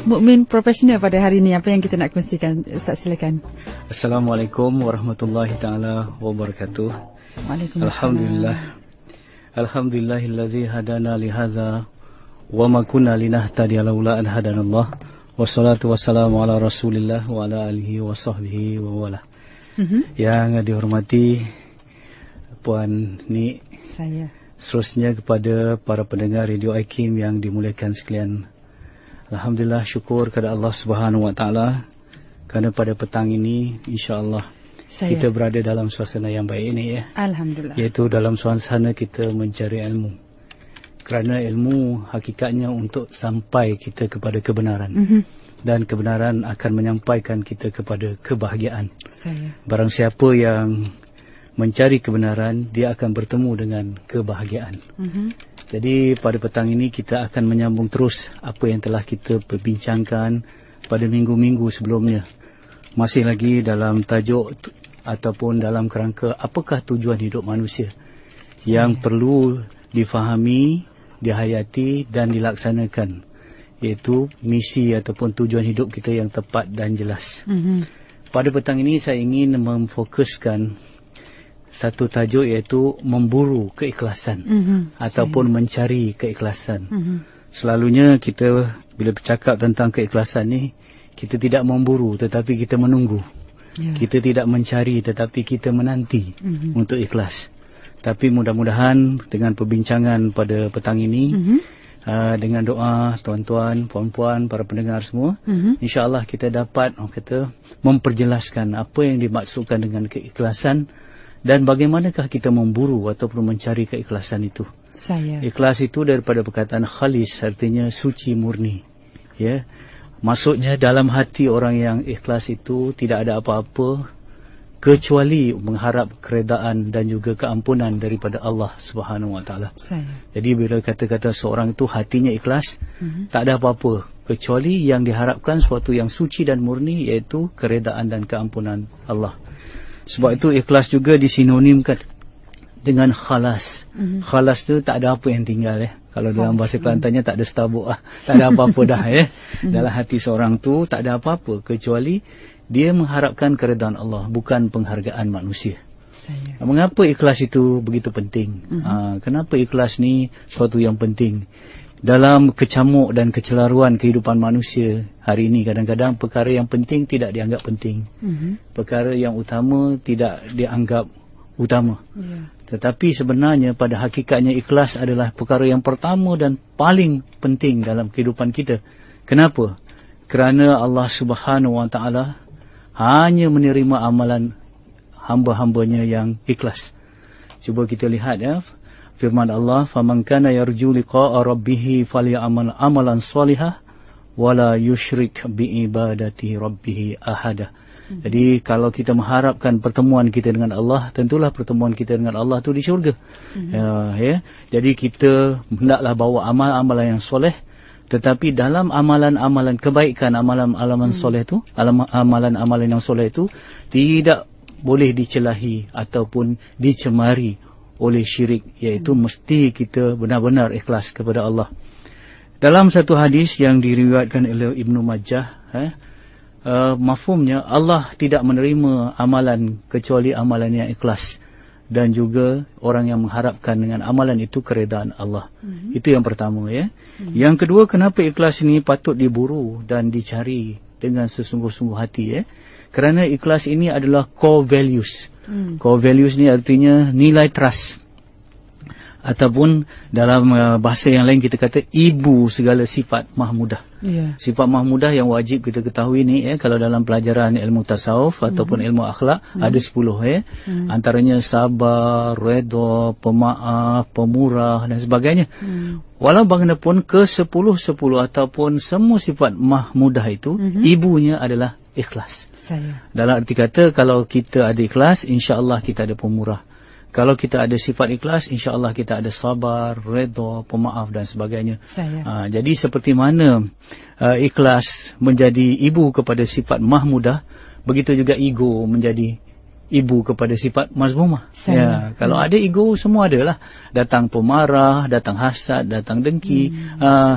mukmin profesional pada hari ini. Apa yang kita nak kongsikan? Ustaz, silakan. Assalamualaikum warahmatullahi taala wabarakatuh. Waalaikumsalam. Alhamdulillahillazi hadana li hadza wa ma kunna linahtadiya laula an hadanallah. Wassalatu wassalamu ala Rasulillah wa ala alihi wa sahbihi wa wala. Yang dihormati Puan Ni, saya. Seterusnya kepada para pendengar Radio Aikim yang dimuliakan sekalian. Alhamdulillah, syukur kepada Allah Subhanahu Wa Taala kerana pada petang ini insya-Allah kita berada dalam suasana yang baik ini ya. Alhamdulillah. Iaitu dalam suasana kita mencari ilmu. Kerana ilmu hakikatnya untuk sampai kita kepada kebenaran. Dan kebenaran akan menyampaikan kita kepada kebahagiaan. Barang siapa yang mencari kebenaran, dia akan bertemu dengan kebahagiaan. Jadi pada petang ini kita akan menyambung terus apa yang telah kita perbincangkan pada minggu-minggu sebelumnya. Masih lagi dalam tajuk ataupun dalam kerangka apakah tujuan hidup manusia yang perlu difahami, dihayati dan dilaksanakan, iaitu misi ataupun tujuan hidup kita yang tepat dan jelas. Pada petang ini saya ingin memfokuskan satu tajuk, iaitu memburu keikhlasan ataupun mencari keikhlasan. Selalunya kita bila bercakap tentang keikhlasan ni, kita tidak memburu tetapi kita menunggu. Kita tidak mencari tetapi kita menanti untuk ikhlas. Tapi mudah-mudahan dengan perbincangan pada petang ini, dengan doa tuan-tuan, puan-puan, para pendengar semua, insya-Allah kita dapat memperjelaskan apa yang dimaksudkan dengan keikhlasan dan bagaimanakah kita memburu ataupun mencari keikhlasan itu. Ikhlas itu daripada perkataan khalis, artinya suci murni. Ya. Maksudnya dalam hati orang yang ikhlas itu tidak ada apa-apa kecuali mengharap keredaan dan juga keampunan daripada Allah Subhanahu Wa Taala. Jadi bila kata-kata seorang itu hatinya ikhlas, tak ada apa-apa kecuali yang diharapkan sesuatu yang suci dan murni, iaitu keredaan dan keampunan Allah. Sebab itu ikhlas juga disinonimkan dengan khalas. Khalas tu tak ada apa yang tinggal ya. Kalau dalam bahasa Kelantannya tak ada stabuk lah. Tak ada apa-apa dah ya. Dalam hati seorang tu tak ada apa-apa kecuali dia mengharapkan keredaan Allah, bukan penghargaan manusia. Mengapa ikhlas itu begitu penting? Kenapa ikhlas ni suatu yang penting? Dalam kecamuk dan kecelaruan kehidupan manusia hari ini, kadang-kadang perkara yang penting tidak dianggap penting. Perkara yang utama tidak dianggap utama. Tetapi sebenarnya pada hakikatnya ikhlas adalah perkara yang pertama dan paling penting dalam kehidupan kita. Kenapa? Kerana Allah Subhanahu Wa Taala hanya menerima amalan hamba-hambanya yang ikhlas. Cuba kita lihat ya. Firman Allah, "Faman kana yarju liqa'a rabbih falyamal amalan shalihah wala yusyrik bi ibadati rabbih ahada." Jadi kalau kita mengharapkan pertemuan kita dengan Allah, tentulah pertemuan kita dengan Allah tu di syurga. Ya. Jadi kita hendaklah bawa amal-amalan yang soleh, tetapi dalam amalan-amalan kebaikan, amalan-amalan soleh tu, amalan-amalan yang soleh itu tidak boleh dicelahi ataupun dicemari oleh syirik, iaitu mesti kita benar-benar ikhlas kepada Allah. Dalam satu hadis yang diriwayatkan oleh Ibnu Majah, mafhumnya Allah tidak menerima amalan kecuali amalan yang ikhlas, dan juga orang yang mengharapkan dengan amalan itu keredaan Allah. Itu yang pertama ya. Yang kedua, kenapa ikhlas ini patut diburu dan dicari dengan sesungguh-sungguh hati ya? Kerana ikhlas ini adalah core values. Core values ni artinya nilai trust. Ataupun dalam bahasa yang lain kita kata ibu segala sifat mahmudah. Sifat mahmudah yang wajib kita ketahui ni kalau dalam pelajaran ilmu tasawuf ataupun ilmu akhlak ada 10 antaranya sabar, redha, pemaaf, pemurah dan sebagainya. Walau bagaimanapun ke-10 ataupun semua sifat mahmudah itu ibunya adalah ikhlas. Dalam arti kata kalau kita ada ikhlas, insya-Allah kita ada pemurah. Kalau kita ada sifat ikhlas, insya-Allah kita ada sabar, redha, pemaaf dan sebagainya. Jadi seperti mana ikhlas menjadi ibu kepada sifat mahmudah, begitu juga ego menjadi ibu kepada sifat mazmumah. Ya, kalau ada ego, semua adalah datang pemarah, datang hasad, datang dengki,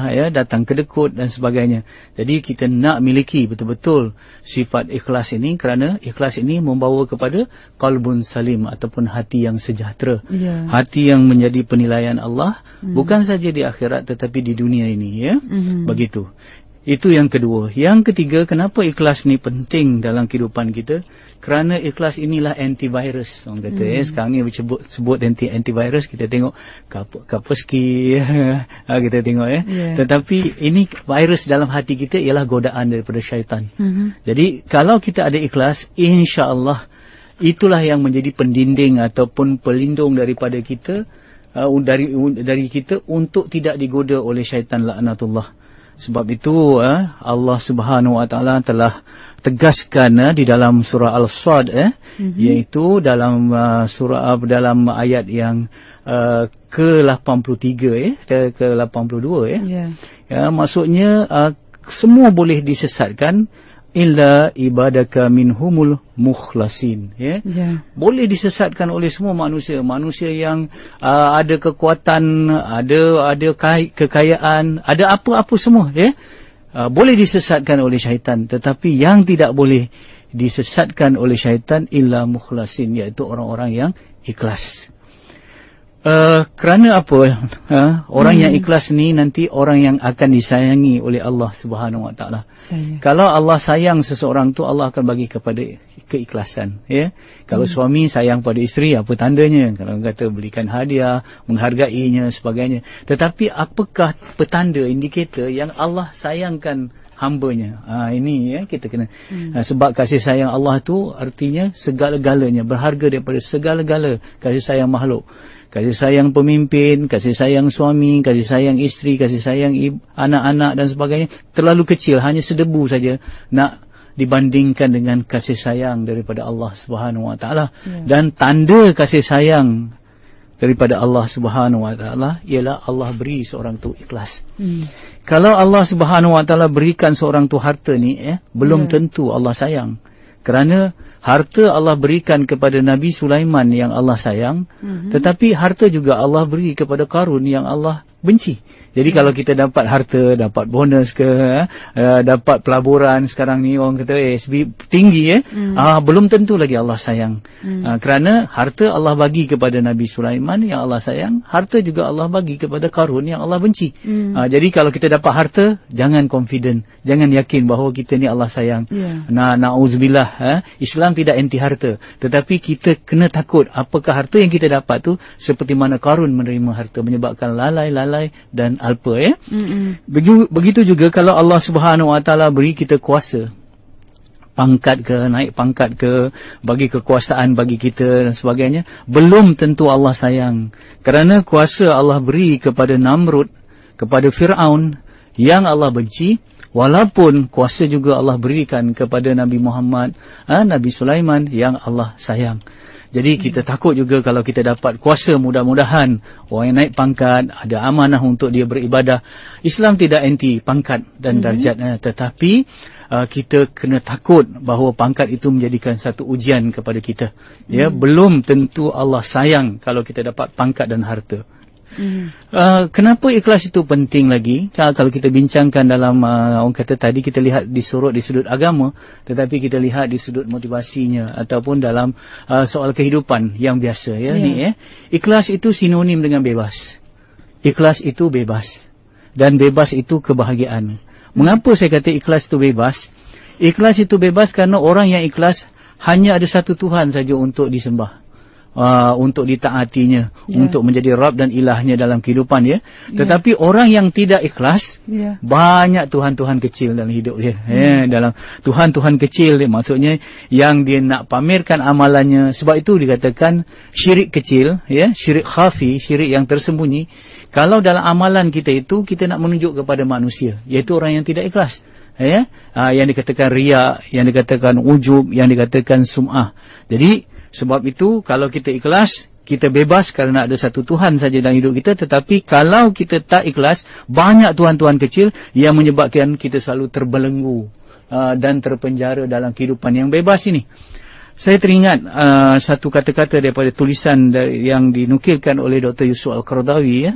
ya, datang kedekut dan sebagainya. Jadi kita nak miliki betul-betul sifat ikhlas ini, kerana ikhlas ini membawa kepada qalbun salim ataupun hati yang sejahtera. Hati yang menjadi penilaian Allah bukan saja di akhirat tetapi di dunia ini, ya. Begitu. Itu yang kedua. Yang ketiga, kenapa ikhlas ni penting dalam kehidupan kita? Kerana ikhlas inilah antivirus. Orang kata, sekarang ni sebut antivirus, kita tengok Kaspersky, kita tengok, ya. Tetapi ini virus dalam hati kita ialah godaan daripada syaitan. Jadi, kalau kita ada ikhlas, insya-Allah itulah yang menjadi pendinding ataupun pelindung daripada kita, dari kita untuk tidak digoda oleh syaitan laknatullah. Sebab itu Allah Subhanahu Wa Taala telah tegaskan di dalam surah Al-Sad, iaitu dalam surah dalam ayat yang ke-83, ke-82, maksudnya semua boleh disesatkan illa ibadaka minhumul mukhlasin, boleh disesatkan oleh semua manusia yang ada kekuatan, ada kekayaan, ada apa-apa semua, boleh disesatkan oleh syaitan. Tetapi yang tidak boleh disesatkan oleh syaitan illa mukhlasin, iaitu orang-orang yang ikhlas. Kerana apa? Orang yang ikhlas ni nanti orang yang akan disayangi oleh Allah Subhanahu Wa Taala. Kalau Allah sayang seseorang tu, Allah akan bagi kepada keikhlasan, ya. Kalau suami sayang pada isteri, apa tandanya? Kalau kata belikan hadiah, menghargainya, sebagainya. Tetapi apakah petanda, indikator yang Allah sayangkan hambanya? Ini, ya, kita kena sebab kasih sayang Allah tu artinya segala-galanya, berharga daripada segala-gala kasih sayang makhluk. Kasih sayang pemimpin, kasih sayang suami, kasih sayang isteri, kasih sayang anak-anak dan sebagainya terlalu kecil, hanya sedebu saja nak dibandingkan dengan kasih sayang daripada Allah Subhanahu Wa Taala. Dan tanda kasih sayang daripada Allah Subhanahu Wa Taala ialah Allah beri seorang tu ikhlas. Kalau Allah Subhanahu Wa Taala berikan seorang tu harta ni, belum tentu Allah sayang. Kerana harta Allah berikan kepada Nabi Sulaiman yang Allah sayang, tetapi harta juga Allah beri kepada Qarun yang Allah benci. Jadi kalau kita dapat harta, dapat bonus ke, dapat pelaburan sekarang ni, orang kata ASB tinggi, belum tentu lagi Allah sayang. Kerana harta Allah bagi kepada Nabi Sulaiman yang Allah sayang, harta juga Allah bagi kepada Qarun yang Allah benci. Jadi kalau kita dapat harta, jangan confident, jangan yakin bahawa kita ni Allah sayang. Na'udzubillah, Islam tidak anti harta, tetapi kita kena takut apakah harta yang kita dapat tu seperti mana Qarun menerima harta, menyebabkan lalai dan alpa, Begitu juga kalau Allah Subhanahu Wa Taala beri kita kuasa, pangkat ke, naik pangkat ke, bagi kekuasaan bagi kita dan sebagainya, belum tentu Allah sayang. Kerana kuasa Allah beri kepada Namrud, kepada Fir'aun yang Allah benci, walaupun kuasa juga Allah berikan kepada Nabi Muhammad, Nabi Sulaiman yang Allah sayang. Jadi kita takut juga kalau kita dapat kuasa, mudah-mudahan orang yang naik pangkat, ada amanah untuk dia beribadah. Islam tidak anti pangkat dan darjat, tetapi kita kena takut bahawa pangkat itu menjadikan satu ujian kepada kita. Belum tentu Allah sayang kalau kita dapat pangkat dan harta. Kenapa ikhlas itu penting lagi? Kalau kita bincangkan dalam orang kata tadi, kita lihat di sudut agama, tetapi kita lihat di sudut motivasinya ataupun dalam soal kehidupan yang biasa, ikhlas itu sinonim dengan bebas. Ikhlas itu bebas, dan bebas itu kebahagiaan. Mengapa saya kata ikhlas itu bebas? Ikhlas itu bebas kerana orang yang ikhlas hanya ada satu Tuhan saja untuk disembah, untuk ditaatinya, untuk menjadi Rabb dan ilahnya dalam kehidupan dia. Tetapi orang yang tidak ikhlas, banyak Tuhan-Tuhan kecil dalam hidup dia. Dalam Tuhan-Tuhan kecil dia, maksudnya yang dia nak pamerkan amalannya. Sebab itu dikatakan syirik kecil, syirik khafi, syirik yang tersembunyi. Kalau dalam amalan kita itu, kita nak menunjuk kepada manusia, iaitu orang yang tidak ikhlas. Yang dikatakan riya, yang dikatakan ujub, yang dikatakan sum'ah. Jadi sebab itu kalau kita ikhlas, kita bebas kerana ada satu Tuhan saja dalam hidup kita. Tetapi kalau kita tak ikhlas, banyak Tuhan-Tuhan kecil yang menyebabkan kita selalu terbelenggu dan terpenjara dalam kehidupan yang bebas ini. Saya teringat satu kata-kata daripada tulisan yang dinukilkan oleh Dr. Yusuf Al-Qaradawi,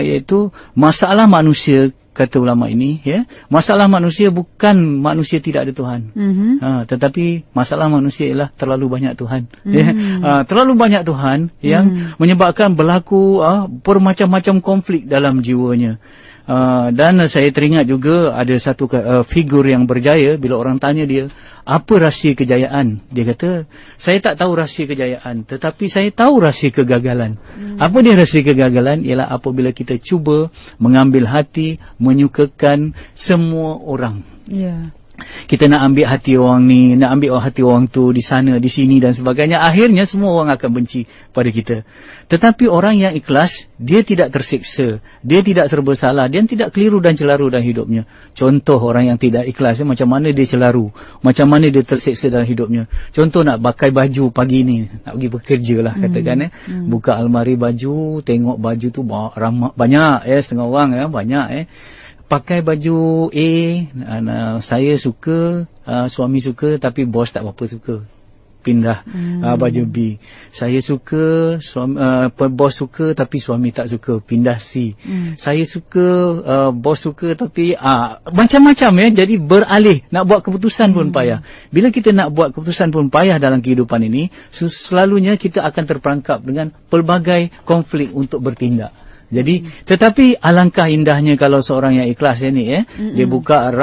iaitu masalah manusia, kata ulama ini, masalah manusia bukan manusia tidak ada Tuhan, tetapi masalah manusia ialah terlalu banyak Tuhan. Terlalu banyak Tuhan yang menyebabkan berlaku bermacam-macam konflik dalam jiwanya. Dan saya teringat juga ada satu figur yang berjaya. Bila orang tanya dia, apa rahsia kejayaan? Dia kata, saya tak tahu rahsia kejayaan, tetapi saya tahu rahsia kegagalan. Apa dia rahsia kegagalan? Ialah apabila kita cuba mengambil hati, menyukakan semua orang. Kita nak ambil hati orang ni, nak ambil hati orang tu, di sana, di sini dan sebagainya. Akhirnya semua orang akan benci pada kita. Tetapi orang yang ikhlas, dia tidak tersiksa, dia tidak serba salah, dia tidak keliru dan celaru dalam hidupnya. Contoh orang yang tidak ikhlas, macam mana dia celaru, macam mana dia tersiksa dalam hidupnya. Contoh nak pakai baju pagi ni, nak pergi bekerja lah katakan, buka almari baju, tengok baju tu banyak, setengah orang banyak, pakai baju A, saya suka, suami suka, tapi bos tak apa suka, pindah baju B. Saya suka, bos suka, tapi suami tak suka, pindah C. Saya suka, bos suka, tapi macam-macam jadi beralih. Nak buat keputusan pun payah. Bila kita nak buat keputusan pun payah dalam kehidupan ini, selalunya kita akan terperangkap dengan pelbagai konflik untuk bertindak. Jadi, tetapi alangkah indahnya kalau seorang yang ikhlas ni, dia buka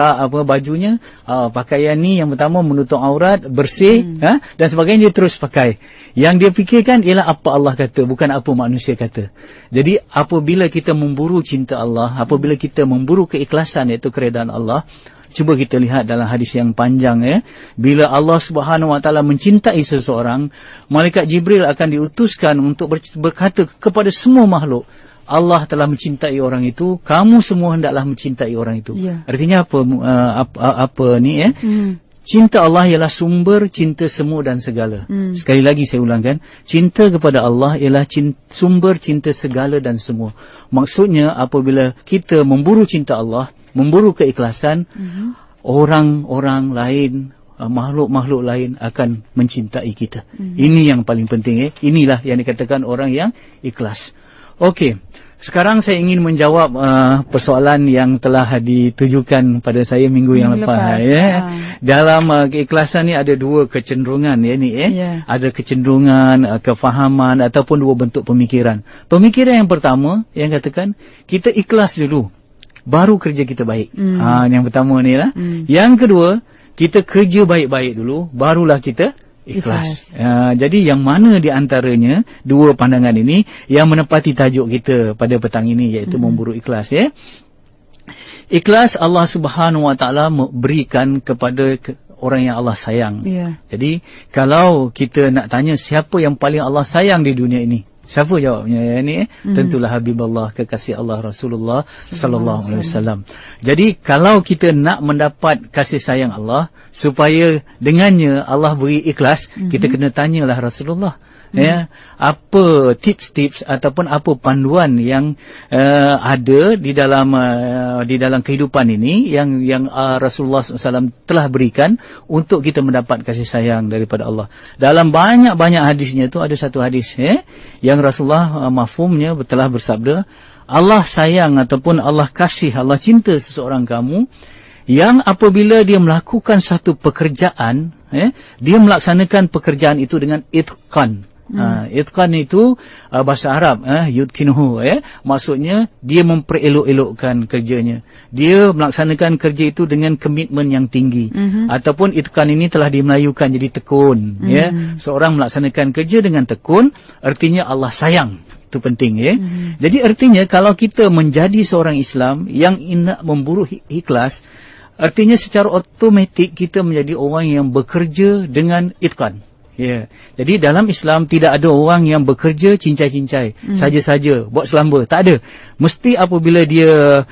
bajunya, pakaian ni yang pertama menutup aurat, bersih, dan sebagainya, dia terus pakai. Yang dia fikirkan ialah apa Allah kata, bukan apa manusia kata. Jadi, apabila kita memburu cinta Allah, apabila kita memburu keikhlasan, iaitu keredaan Allah, cuba kita lihat dalam hadis yang panjang, bila Allah Subhanahu Wa Taala mencintai seseorang, malaikat Jibril akan diutuskan untuk berkata kepada semua makhluk, Allah telah mencintai orang itu, kamu semua hendaklah mencintai orang itu. Artinya apa ni? Cinta Allah ialah sumber cinta semua dan segala. Sekali lagi saya ulangkan, cinta kepada Allah ialah sumber cinta segala dan semua. Maksudnya apabila kita memburu cinta Allah, memburu keikhlasan, orang-orang lain, makhluk-makhluk lain akan mencintai kita. Ini yang paling penting. Inilah yang dikatakan orang yang ikhlas. Okey, sekarang saya ingin menjawab persoalan yang telah ditujukan pada saya minggu yang lepas. Dalam keikhlasan ni ada dua kecenderungan Ada kecenderungan, kefahaman ataupun dua bentuk pemikiran. Pemikiran yang pertama yang katakan kita ikhlas dulu, baru kerja kita baik. Yang pertama ni lah. Yang kedua, kita kerja baik-baik dulu, barulah kita ikhlas. Jadi yang mana di antaranya dua pandangan ini yang menepati tajuk kita pada petang ini, iaitu memburu ikhlas. Ikhlas Allah Subhanahu Wa Taala berikan kepada orang yang Allah sayang. Jadi kalau kita nak tanya siapa yang paling Allah sayang di dunia ini, siapa jawabnya tentulah Habibullah, kekasih Allah Rasulullah sallallahu alaihi wasallam. Jadi kalau kita nak mendapat kasih sayang Allah, supaya dengannya Allah beri ikhlas, kita kena tanyalah Rasulullah. Apa tips-tips ataupun apa panduan yang ada di dalam kehidupan ini yang Rasulullah SAW telah berikan untuk kita mendapat kasih sayang daripada Allah. Dalam banyak-banyak hadisnya tu ada satu hadis yang Rasulullah mafhumnya telah bersabda, Allah sayang ataupun Allah kasih, Allah cinta seseorang kamu yang apabila dia melakukan satu pekerjaan, dia melaksanakan pekerjaan itu dengan itqan. Itqan itu bahasa Arab, yudkinuhu, maksudnya dia memperelok-elokkan kerjanya, dia melaksanakan kerja itu dengan komitmen yang tinggi. Ataupun itqan ini telah dimelayukan jadi tekun. Seorang melaksanakan kerja dengan tekun, artinya Allah sayang. Itu penting. Jadi artinya kalau kita menjadi seorang Islam yang nak memburu ikhlas, artinya secara automatik kita menjadi orang yang bekerja dengan itqan. Jadi dalam Islam tidak ada orang yang bekerja cincai-cincai, saja-saja buat selamba, tak ada. Mesti apabila dia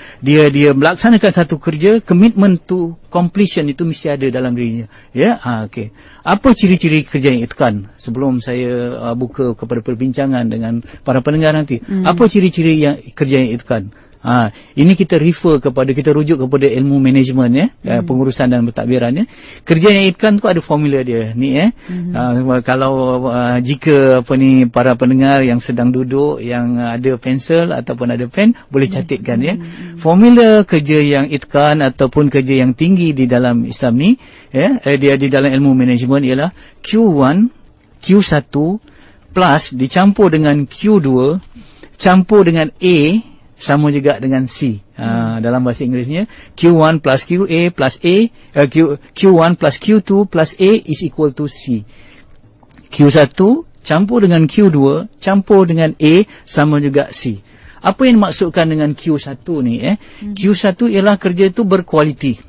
melaksanakan satu kerja, commitment to completion itu mesti ada dalam dirinya. Okey. Apa ciri-ciri kerja yang itqan? Sebelum saya buka kepada perbincangan dengan para pendengar nanti, apa ciri-ciri yang kerja yang itqan? Ini kita rujuk kepada ilmu manajemen pengurusan dan pentadbiran ya. Kerja yang itqan tu ada formula dia ni kalau jika para pendengar yang sedang duduk yang ada pensel ataupun ada pen boleh catatkan ya. Formula kerja yang itqan ataupun kerja yang tinggi di dalam Islam ni dia di dalam ilmu manajemen ialah Q1 plus dicampur dengan Q2 campur dengan A sama juga dengan C. Dalam bahasa Inggerisnya Q1 plus QA plus A Q1 plus Q2 plus A is equal to C. Q1 campur dengan Q2 campur dengan A sama juga C. Apa yang dimaksudkan dengan Q1 ni Q1 ialah kerja itu berkualiti.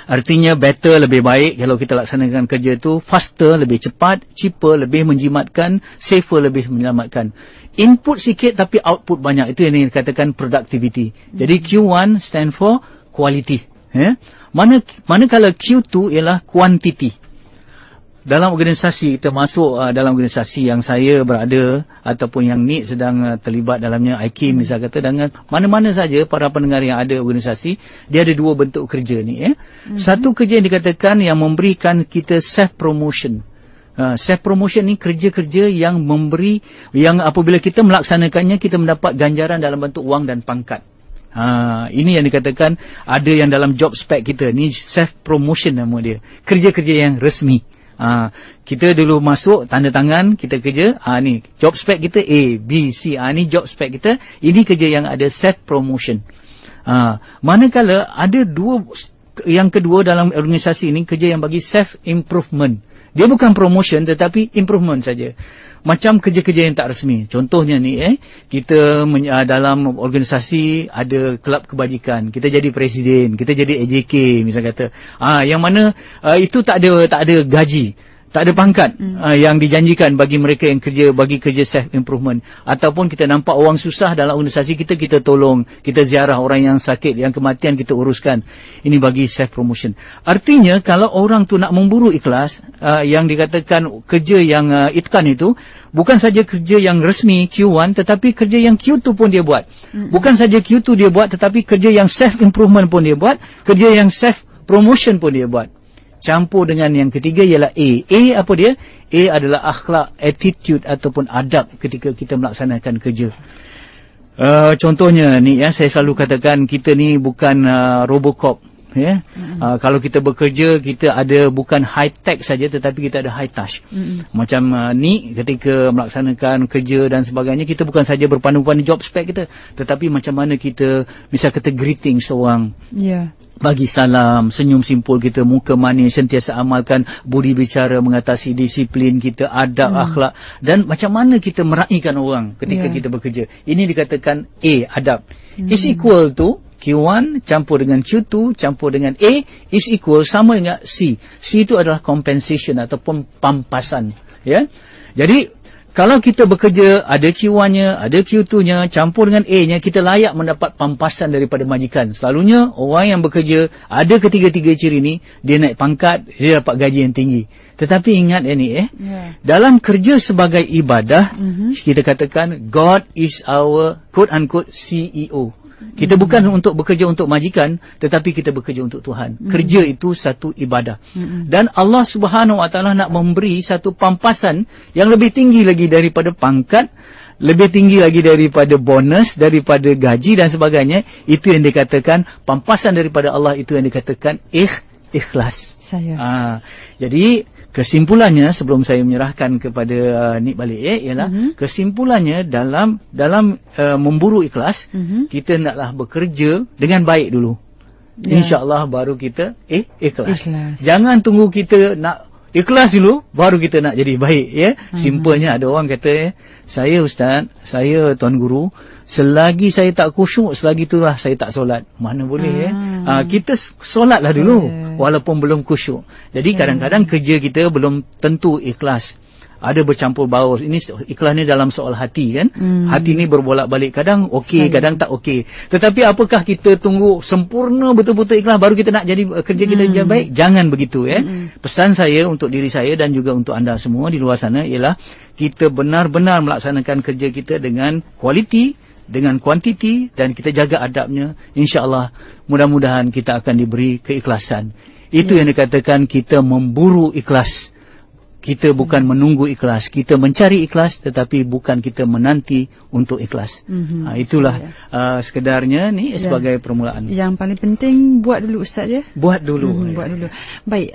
Artinya better, lebih baik kalau kita laksanakan kerja itu, faster, lebih cepat, cheaper, lebih menjimatkan, safer, lebih menyelamatkan. Input sikit tapi output banyak, itu yang dikatakan productivity. Jadi Q1 stand for quality. Manakala Q2 ialah quantity. Dalam organisasi, kita masuk dalam organisasi yang saya berada ataupun yang Nik sedang terlibat dalamnya, IKIM misalnya kata, dengan mana-mana saja para pendengar yang ada organisasi, dia ada dua bentuk kerja ni. Satu kerja yang dikatakan yang memberikan kita self-promotion. Self-promotion ni kerja-kerja yang memberi, yang apabila kita melaksanakannya, kita mendapat ganjaran dalam bentuk wang dan pangkat. Ini yang dikatakan ada yang dalam job spec kita. Ni self-promotion nama dia. Kerja-kerja yang resmi. Kita dulu masuk, tanda tangan, kita kerja, ni job spec kita A, B, C, ni job spec kita. Ini kerja yang ada self-promotion. Manakala ada yang kedua dalam organisasi ini, kerja yang bagi self-improvement. Dia bukan promotion tetapi improvement saja. Macam kerja-kerja yang tak resmi. Contohnya ni kita dalam organisasi ada kelab kebajikan. Kita jadi presiden, kita jadi AJK misalnya kata. Yang mana itu tak ada gaji. Tak ada pangkat yang dijanjikan bagi mereka yang bagi kerja self-improvement. Ataupun kita nampak orang susah dalam organisasi kita, kita tolong. Kita ziarah orang yang sakit, yang kematian kita uruskan. Ini bagi self-promotion. Artinya, kalau orang tu nak memburu ikhlas, yang dikatakan kerja yang itqan itu, bukan saja kerja yang resmi Q1, tetapi kerja yang Q2 pun dia buat. Bukan saja Q2 dia buat, tetapi kerja yang self-improvement pun dia buat. Kerja yang self-promotion pun dia buat. Campur dengan yang ketiga ialah A. A apa dia? A adalah akhlak, attitude ataupun adab ketika kita melaksanakan kerja. Contohnya ni saya selalu katakan kita ni bukan Robocop. Kalau kita bekerja, kita ada bukan high tech saja tetapi kita ada high touch. Macam ni ketika melaksanakan kerja dan sebagainya, kita bukan saja berpandu-pandu job spec kita, tetapi macam mana kita misal kata greeting seorang, bagi salam, senyum simpul kita, muka manis, sentiasa amalkan budi bicara, mengatasi disiplin kita, adab, akhlak, dan macam mana kita meraihkan orang ketika kita bekerja. Ini dikatakan A, adab. Is equal to Q1 campur dengan Q2 campur dengan A is equal sama dengan C. C itu adalah compensation ataupun pampasan. Jadi kalau kita bekerja, ada Q1-nya, ada Q2-nya, campur dengan A-nya, kita layak mendapat pampasan daripada majikan. Selalunya, orang yang bekerja, ada ketiga-tiga ciri ni, dia naik pangkat, dia dapat gaji yang tinggi. Tetapi ingat dalam kerja sebagai ibadah, kita katakan, God is our, quote-unquote, CEO. Kita bukan untuk bekerja untuk majikan, tetapi kita bekerja untuk Tuhan. Kerja itu satu ibadah. Dan Allah Subhanahu Wa Taala nak memberi satu pampasan yang lebih tinggi lagi daripada pangkat, lebih tinggi lagi daripada bonus, daripada gaji dan sebagainya. Itu yang dikatakan pampasan daripada Allah, itu yang dikatakan ikhlas. Jadi kesimpulannya sebelum saya menyerahkan kepada Nik balik ialah kesimpulannya dalam memburu ikhlas, kita naklah bekerja dengan baik dulu. InsyaAllah baru kita ikhlas. Jangan tunggu kita nak ikhlas dulu baru kita nak jadi baik. Simpelnya ada orang kata, saya Ustaz, saya Tuan Guru, selagi saya tak khusyuk, selagi itulah saya tak solat. Mana boleh kita solatlah dulu walaupun belum khusyuk. Jadi kadang-kadang kerja kita belum tentu ikhlas. Ada bercampur baur. Ini ikhlas ni dalam soal hati kan. Hati ni berbolak-balik. Kadang okey, kadang tak okey. Tetapi apakah kita tunggu sempurna betul-betul ikhlas baru kita nak jadi kerja kita jadi baik? Jangan begitu. Pesan saya untuk diri saya dan juga untuk anda semua di luar sana ialah kita benar-benar melaksanakan kerja kita dengan kualiti, dengan kuantiti dan kita jaga adabnya, insya-Allah mudah-mudahan kita akan diberi keikhlasan. Itu yang dikatakan kita memburu ikhlas. Kita bukan menunggu ikhlas, kita mencari ikhlas tetapi bukan kita menanti untuk ikhlas. Itulah sekedarnya ni sebagai permulaan. Yang paling penting buat dulu Ustaz ya. Buat dulu. Buat dulu. Baik,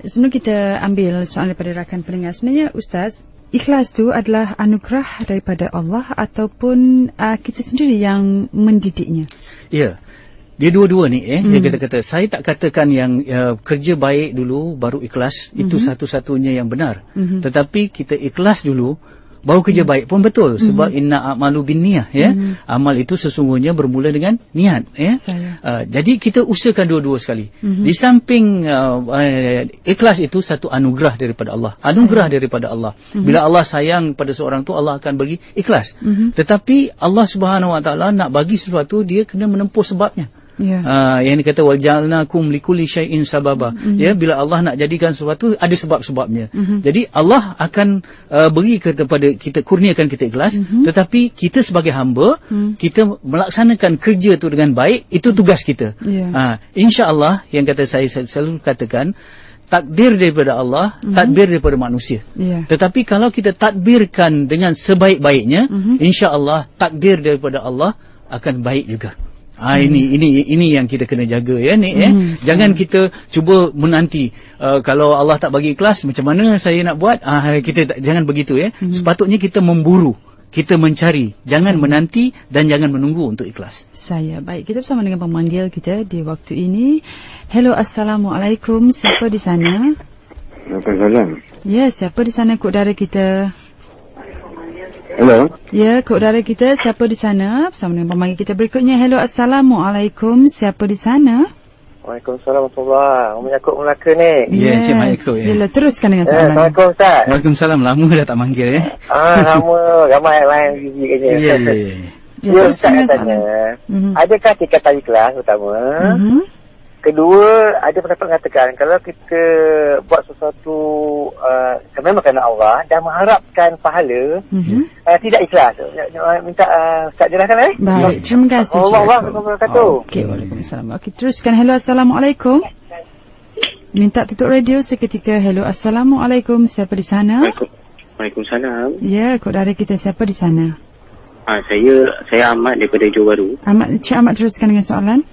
sebelum kita ambil soalan daripada rakan pendengar, sebenarnya Ustaz, ikhlas tu adalah anugerah daripada Allah ataupun kita sendiri yang mendidiknya? Ya. Dia dua-dua ni dia kata saya tak katakan yang kerja baik dulu baru ikhlas, itu satu-satunya yang benar. Tetapi kita ikhlas dulu baru kerja baik pun betul, sebab inna a'malu binniyah ya. Amal itu sesungguhnya bermula dengan niat ya. Jadi kita usahakan dua-dua sekali. Di samping ikhlas itu satu anugerah daripada Allah. Anugerah daripada Allah. Bila Allah sayang pada seorang tu, Allah akan bagi ikhlas. Tetapi Allah Subhanahu Wa Taala nak bagi sesuatu, dia kena menempuh sebabnya. Yang dikata wajalnakum likulli syai'in sababa. Ya, bila Allah nak jadikan sesuatu ada sebab-sebabnya. Jadi Allah akan beri kepada kita, kurniakan kita ikhlas, tetapi kita sebagai hamba kita melaksanakan kerja tu dengan baik, itu tugas kita. Insya-Allah yang kata saya selalu katakan, takdir daripada Allah, takdir daripada manusia. Tetapi kalau kita takdirkan dengan sebaik-baiknya, insya-Allah takdir daripada Allah akan baik juga. Ini yang kita kena jaga ya ni Jangan kita cuba menanti kalau Allah tak bagi ikhlas macam mana saya nak buat. Kita jangan begitu ya. Sepatutnya kita memburu, kita mencari, jangan menanti dan jangan menunggu untuk ikhlas. Baik, kita bersama dengan pemanggil kita di waktu ini. Hello, Assalamualaikum. Siapa di sana? Waalaikumsalam. Ya, siapa di sana kod dara kita? Hello. Ya, kod dara kita, siapa di sana? Bersama dengan pemanggil kita berikutnya. Hello, Assalamualaikum. Siapa di sana? Waalaikumsalam warahmatullahi. Umi Yaakob Melaka ni. Ya, Encik Mak Yaakob. Sila teruskan dengan soalan. Assalamualaikum Ustaz. Waalaikumsalam. Lama dah tak manggil ya. Lama. Ramai main busy katnya. Ya, Ustaz nak tanya. Adakah tingkatan ikhlas pertama? Kedua, ada pendapat mengatakan kalau kita buat sesuatu memang kerana Allah dan mengharapkan pahala, tidak ikhlas. Minta Ustaz jelaskan Baik, terima kasih. Okey, waalaikumsalam. Okey, teruskan. Hello, Assalamualaikum. Minta tutup radio seketika. Hello, Assalamualaikum. Siapa di sana? Waalaikumsalam. Ya, kod dara kita, siapa di sana? Saya Ahmad daripada Johor Bahru. Cik Ahmad, teruskan dengan soalan.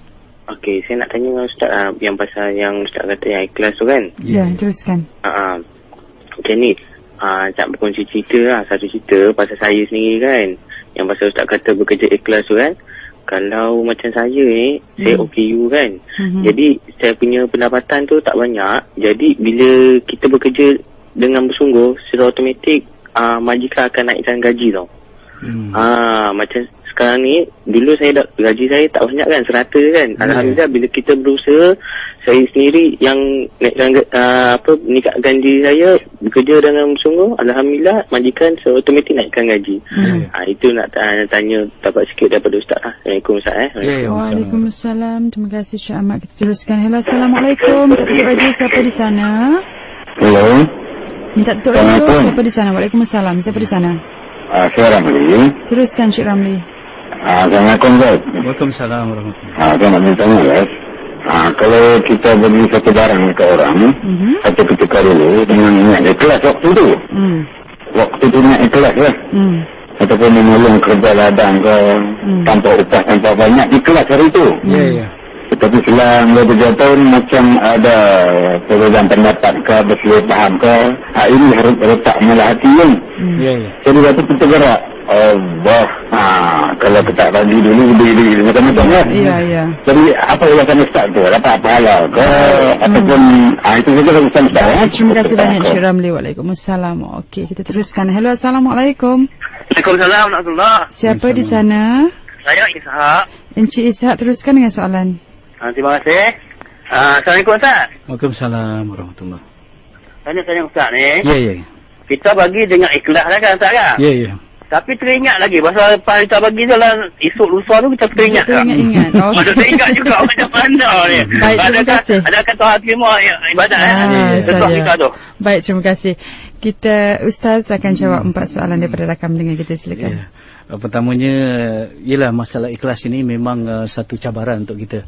Okey, saya nak tanya Ustaz yang pasal yang Ustaz kata yang ikhlas tu kan? Ya, teruskan. Macam ni, Ustaz berkongsi cerita satu cerita pasal saya sendiri kan. Yang pasal Ustaz kata bekerja ikhlas tu kan. Kalau macam saya ni, saya OKU kan. Jadi, saya punya pendapatan tu tak banyak. Jadi, bila kita bekerja dengan bersungguh, secara automatik, majikan akan naikkan gaji tau. Macam sekarang ni, dulu saya gaji saya tak banyak kan, serata kan. Alhamdulillah bila kita berusaha, saya sendiri yang meningkatkan diri saya, bekerja dengan sungguh, alhamdulillah majikan automatik naikkan gaji. Itu nak tanya dapat sikit daripada Ustaz. Assalamualaikum Ustaz. Waalaikumsalam. Terima kasih Cik Ahmad. Kita teruskan. Hello, Assalamualaikum. Tak tutup radio, siapa di sana? Hello. Minta tutup radio, siapa di sana? Waalaikumsalam. Siapa di sana? Saya Ramli. Teruskan Cik Ramli. Assalamualaikum Ustaz. Waalaikumsalam warahmatullahi. Saya nak bertanya Ustaz. Kalau kita beri satu barang ke orang, satu ketika dulu dengan niat ikhlas waktu tu. Waktu tu niat ikhlas lah. Ataupun menolong kerja ladang ke, tanpa upah, tanpa banyak, ikhlas hari tu. Ya. Tetapi selang 2-3 tahun macam ada perbezaan pendapat ke, berselisih faham ke, ini harus letak mula hati kan. Jadi waktu kita gerak, Allah, kalau kita bagi dulu lebih macam-macam kan. Ya. Jadi apa ulasan Ustaz tu? Dapat pahala ke? Ataupun itu saja ulasan Ustaz. Terima kasih banyak Cik Ramli. Waalaikumsalam. Okey, kita teruskan. Hello, Assalamualaikum. Waalaikumsalam warahmatullahi. Siapa di sana? Saya Ishak. Encik Ishak, teruskan dengan soalan. Terima kasih. Assalamualaikum Ustaz. Waalaikumsalam warahmatullahi. Tanya Ustaz ni. Ya. Kita bagi dengan ikhlas lah kan Ustaz kan? Ya. Tapi teringat lagi pasal apa kita bagi dalam esok lusa tu kita teringat kan? Teringat. Ada teringat juga macam mana ni. Baik, terima kasih. Ada kata terima ibadat Betul kita tu. Baik, terima kasih. Ustaz akan jawab 4 soalan daripada rakan dengan kita, silakan. Pertamanya ialah masalah ikhlas ini memang satu cabaran untuk kita.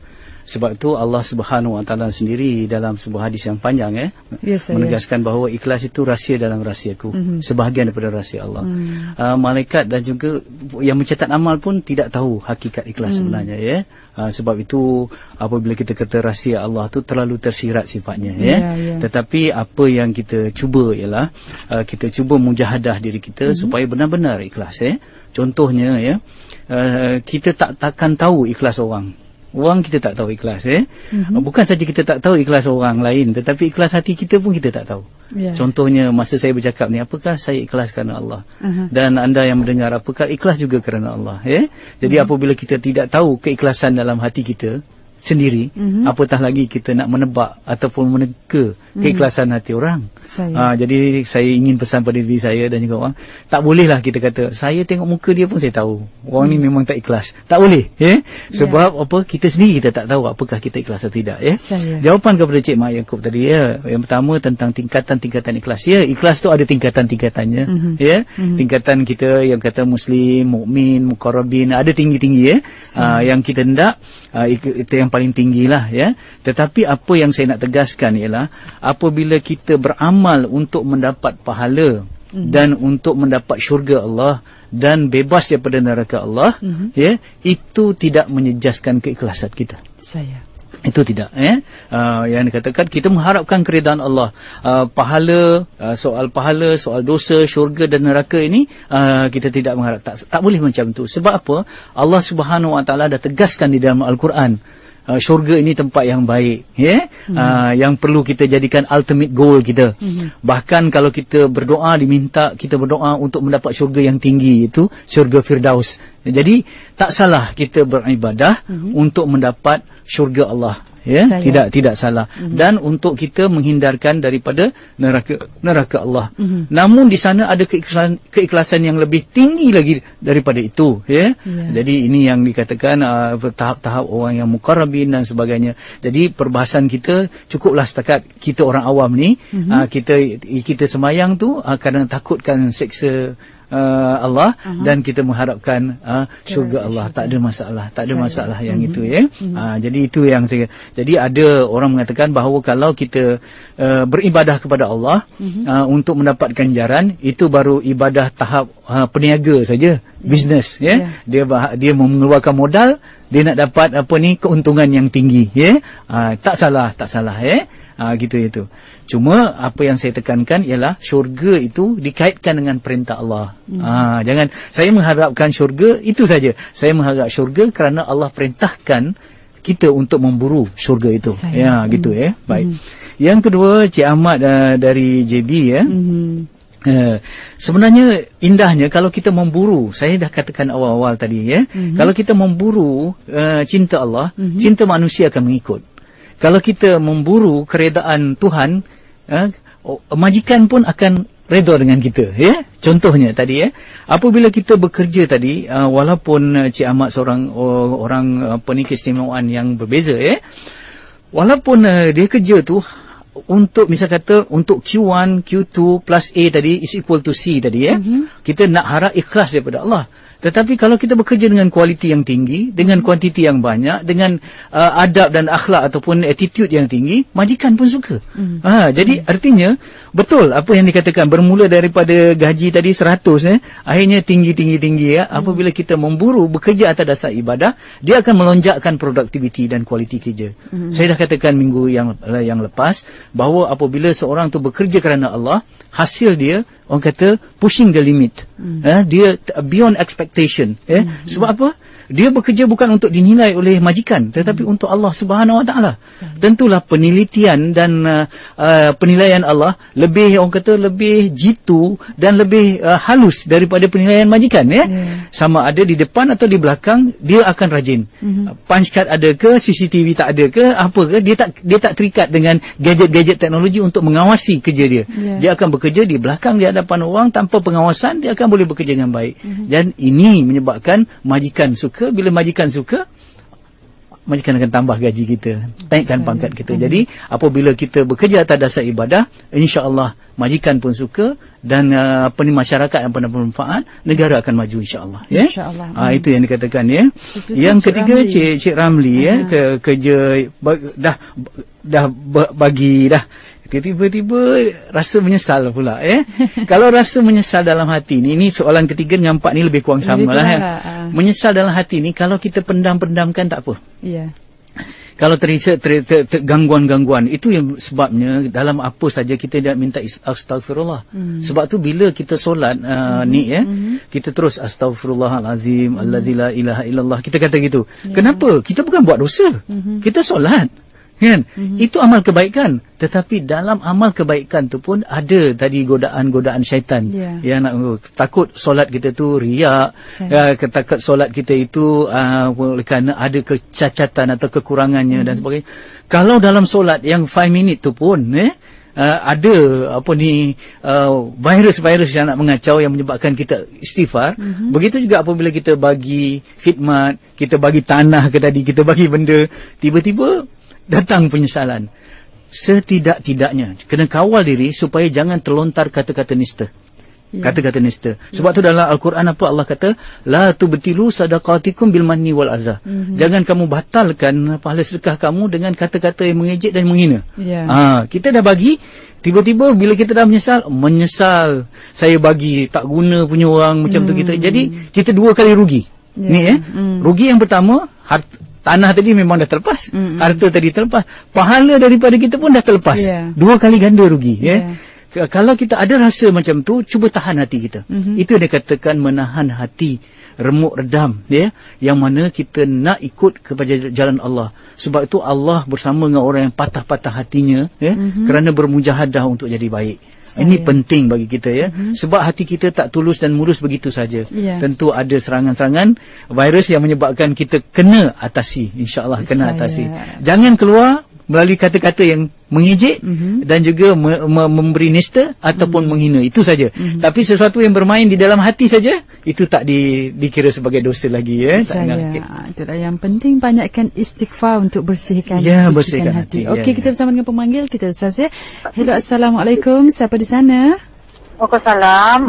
Sebab itu Allah Subhanahu Wa Taala sendiri dalam sebuah hadis yang panjang menegaskan bahawa ikhlas itu rahsia dalam rahsiaku, sebahagian daripada rahsia Allah. Malaikat dan juga yang mencatat amal pun tidak tahu hakikat ikhlas sebenarnya, sebab itu apabila kita kata rahsia Allah tu terlalu tersirat sifatnya, tetapi apa yang kita cuba ialah kita cuba mujahadah diri kita supaya benar-benar ikhlas. Contohnya kita takkan tahu ikhlas orang. Orang kita tak tahu ikhlas. Bukan saja kita tak tahu ikhlas orang lain, tetapi ikhlas hati kita pun kita tak tahu. Contohnya masa saya bercakap ni, apakah saya ikhlas kerana Allah? Dan anda yang mendengar, apakah ikhlas juga kerana Allah? Jadi apabila kita tidak tahu keikhlasan dalam hati kita sendiri, apatah lagi kita nak menebak ataupun meneka keikhlasan hati orang. Jadi saya ingin pesan pada diri saya dan juga orang, tak bolehlah kita kata saya tengok muka dia pun saya tahu orang ni memang tak ikhlas. Tak boleh, sebab apa, kita sendiri kita tak tahu apakah kita ikhlas atau tidak. Jawapan kepada Cik Mak Yaakob tadi, yang pertama tentang tingkatan-tingkatan ikhlas. Ikhlas tu ada tingkatan-tingkatannya. Tingkatan kita yang kata muslim, mukmin, muqarrabin, ada tinggi-tinggi. Yang kita hendak itu yang paling tinggilah, tetapi apa yang saya nak tegaskan ialah apabila kita beramal untuk mendapat pahala dan untuk mendapat syurga Allah dan bebas daripada neraka Allah, itu tidak menyejaskan keikhlasan kita. Itu tidak. Yang dikatakan kita mengharapkan keridaan Allah, soal pahala, soal dosa, syurga dan neraka ini kita tidak mengharap. Tak boleh macam tu. Sebab apa? Allah Subhanahu Wa Taala dah tegaskan di dalam Al-Quran, syurga ini tempat yang baik, yang perlu kita jadikan ultimate goal kita. Bahkan kalau kita berdoa, diminta kita berdoa untuk mendapat syurga yang tinggi, itu syurga Firdaus. Jadi tak salah kita beribadah untuk mendapat syurga Allah, tidak salah. Dan untuk kita menghindarkan daripada neraka Allah. Namun di sana ada keikhlasan yang lebih tinggi lagi daripada itu, Jadi ini yang dikatakan tahap-tahap orang yang muqarrabin dan sebagainya. Jadi perbahasan kita cukuplah setakat kita orang awam ni, kita semayang tu kadang takutkan seksa Allah, dan kita mengharapkan syurga Allah. Tak ada masalah yang itu, jadi itu yang saya. Jadi ada orang mengatakan bahawa kalau kita beribadah kepada Allah untuk mendapatkan ganjaran, itu baru ibadah tahap peniaga saja, bisnes, dia mengeluarkan modal, dia nak dapat keuntungan yang tinggi, tak salah, gitu itu. Cuma apa yang saya tekankan ialah syurga itu dikaitkan dengan perintah Allah. Jangan saya mengharapkan syurga itu saja. Saya mengharap syurga kerana Allah perintahkan kita untuk memburu syurga itu. Gitu. Baik. Yang kedua, Cik Ahmad dari JB, sebenarnya indahnya kalau kita memburu, saya dah katakan awal-awal tadi, kalau kita memburu cinta Allah, cinta manusia akan mengikut. Kalau kita memburu keredaan Tuhan, majikan pun akan redha dengan kita, Contohnya tadi, apabila kita bekerja tadi, walaupun Cik Ahmad seorang orang keistimewaan yang berbeza, walaupun dia kerja tu untuk, misal kata untuk Q1, Q2 plus A tadi is equal to C tadi, kita nak harap ikhlas daripada Allah. Tetapi kalau kita bekerja dengan kualiti yang tinggi, dengan kuantiti yang banyak, dengan adab dan akhlak ataupun attitude yang tinggi, majikan pun suka. Jadi artinya betul apa yang dikatakan, bermula daripada gaji tadi 100, akhirnya tinggi. Apabila kita memburu bekerja atas dasar ibadah, dia akan melonjakkan produktiviti dan kualiti kerja. Saya dah katakan minggu yang lepas bahawa apabila seorang tu bekerja kerana Allah, hasil dia, orang kata pushing the limit. Dia beyond expectation. Sebab apa? Dia bekerja bukan untuk dinilai oleh majikan, tetapi untuk Allah Subhanahu Wa Taala. Tentulah penelitian dan penilaian Allah lebih, orang kata lebih jitu dan lebih halus daripada penilaian majikan, Sama ada di depan atau di belakang, dia akan rajin. Punch card ada ke, CCTV tak ada ke, apa ke, dia tak terikat dengan gadget-gadget teknologi untuk mengawasi kerja dia. Dia akan bekerja di belakang, di hadapan orang, tanpa pengawasan, dia akan boleh bekerja dengan baik. Dan ini menyebabkan majikan suka. Bila majikan suka, majikan akan tambah gaji kita, naikkan pangkat kita. Jadi apabila kita bekerja atas dasar ibadah, insya-Allah majikan pun suka dan masyarakat yang pernah bermanfaat, negara akan maju insya-Allah, ya. Insya-Allah. Itu yang dikatakan, ya. Yang ketiga Cik Ramli, ya, kerja dah bagi dah. Tiba-tiba rasa menyesal pula, ya. Kalau rasa menyesal dalam hati ni, ini soalan ketiga dengan empat ni lebih kurang sama lah, ya. Menyesal dalam hati ni kalau kita pendam-pendamkan tak apa. Ya. Kalau gangguan-gangguan, itu yang sebabnya dalam apa saja kita dah minta astagfirullah. Sebab tu bila kita solat ni, ya, kita terus astaghfirullahalazim allazi la ilaha illallah, kita kata gitu. Kenapa? Kita bukan buat dosa. Kita solat. Kan? Itu amal kebaikan. Tetapi dalam amal kebaikan tu pun ada tadi godaan-godaan syaitan. Yang nak takut solat kita tu riak, takut solat kita itu kerana ada kecacatan atau kekurangannya dan sebagainya. Kalau dalam solat yang 5 minit tu pun ada virus-virus yang nak mengacau, yang menyebabkan kita istighfar. Begitu juga apabila kita bagi khidmat, kita bagi tanah ke tadi, kita bagi benda, tiba-tiba datang penyesalan. Setidak-tidaknya kena kawal diri supaya jangan terlontar kata-kata nista. Kata-kata nista. Sebab tu dalam Al-Quran apa Allah kata? La tubtilu sadaqatikum bil manni wal azah. Jangan kamu batalkan pahala sedekah kamu dengan kata-kata yang mengejek dan menghina. Kita dah bagi, tiba-tiba bila kita dah menyesal, saya bagi tak guna punya orang, macam tu kita. Jadi kita dua kali rugi. Ni rugi yang pertama, tanah tadi memang dah terlepas, harta tadi terlepas, pahala daripada kita pun dah terlepas. Dua kali ganda rugi. Kalau kita ada rasa macam tu, cuba tahan hati kita. Itu yang dikatakan menahan hati, remuk redam, ya, yang mana kita nak ikut kepada jalan Allah. Sebab itu Allah bersama dengan orang yang patah-patah hatinya, ya, kerana bermujahadah untuk jadi baik. Ini penting bagi kita, ya. Sebab hati kita tak tulus dan mulus begitu saja. Tentu ada serangan-serangan virus yang menyebabkan kita kena atasi, insya-Allah kena atasi. Jangan keluar melalui kata-kata yang mengejek dan juga memberi nista ataupun menghina, itu saja. Tapi sesuatu yang bermain di dalam hati saja, itu tak dikira sebagai dosa lagi, ya. Itulah yang penting, banyakkan istighfar untuk bersihkan, bersihkan hati. Okey, kita bersama dengan pemanggil kita, Ustaz, ya. Hello, Assalamualaikum, siapa di sana? Waalaikumsalam.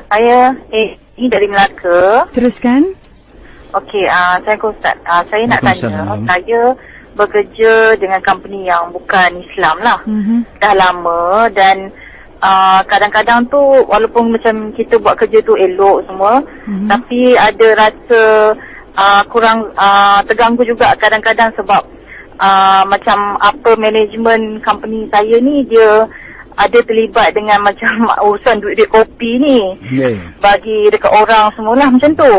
Saya ini dari Melaka. Teruskan. Okey, saya Ustaz, saya nak tanya, saya bekerja dengan company yang bukan Islam lah. Dah lama dan kadang-kadang tu walaupun macam kita buat kerja tu elok semua, tapi ada rasa kurang terganggu juga kadang-kadang sebab macam apa management company saya ni, dia ada terlibat dengan macam urusan duit kopi ni, bagi dekat orang semualah macam tu.